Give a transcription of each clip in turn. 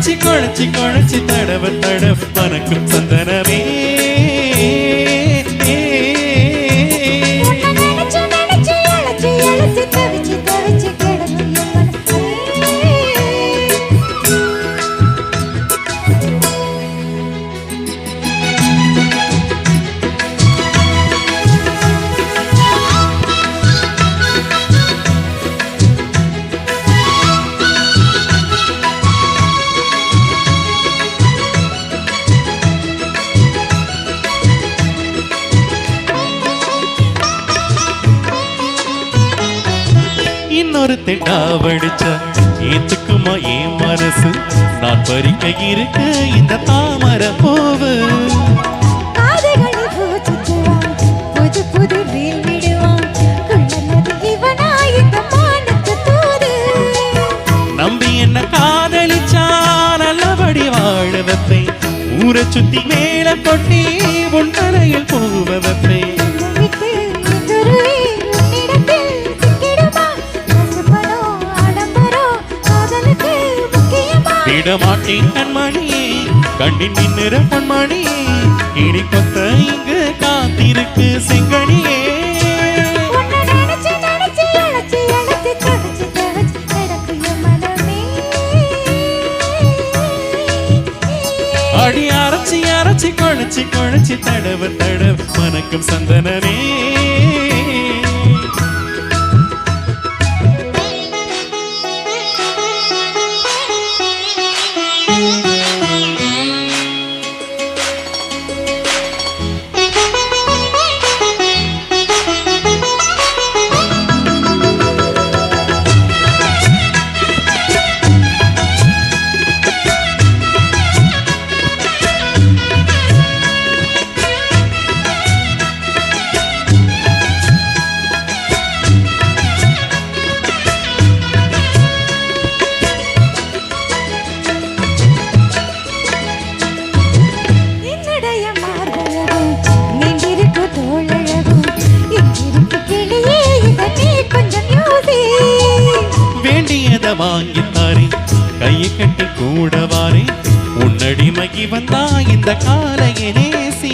அரைச்சி குழைச்சி குழைச்சி தடவ தடவ மனக்கும் சந்தனமே இன்னொரு திட்டாவடிச்சா ஏத்துக்குமா என் மனசு நான் பறிக்க இருக்க இந்த தாமர போவு நம்பி என்ன காதலிச்சா நல்லபடி வாழ வைப்பேன் ஊரை சுத்தி மேல கொட்டி உண்டலையில் போவ வைப்பேன் மாட்டேன் கண்மணியே கண்ணின் நின்னுற பொன்மணியே இனி கொத்த இங்கு காத்திருக்கு செங்கனியே அடி அரைச்சி அரைச்சி குழைச்சி குழைச்சி தடவ தடவ மனக்கும் சந்தனமே வாங்கித்தாரே கையை கட்டி கூடவாரே உன்னடிமகி வந்தா இந்த காலையை நேசி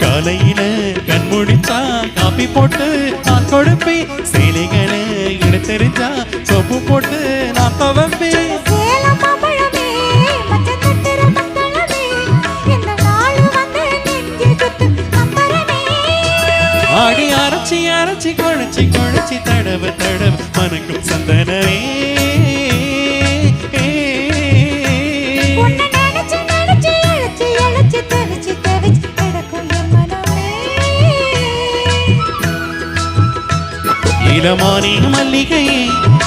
காலையில கண் முடிச்சா காப்பி போட்டு நான் கொடுப்பேன் சேலைகளை எடுத்தெறிஞ்சா சொப்பு போட்டு நான் துவப்பேன் ஆடி அரைச்சி அரைச்சி குழைச்சி குழைச்சி தடவ தடவ மனக்கும் சந்தனமே இளமானி மல்லிகையே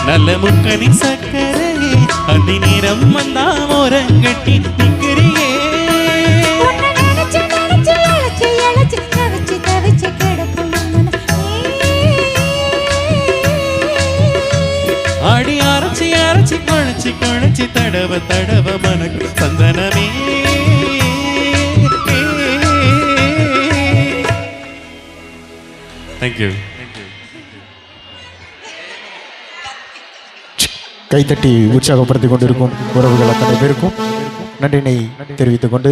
நல்ல முக்கனி சக்கரையே அந்தி நிறம் வந்தா ஓரங்கட்டி நிக்கிறியே அடி அரைச்சி அரைச்சி குழைச்சி குழைச்சி தடவ தடவ மனக்கு சந்தனமே தேங்க்யூ கைத்தட்டி உற்சாகப்படுத்திக் கொண்டிருக்கும் உறவுகள் அத்தனை பேருக்கும் நன்றினை தெரிவித்துக் கொண்டு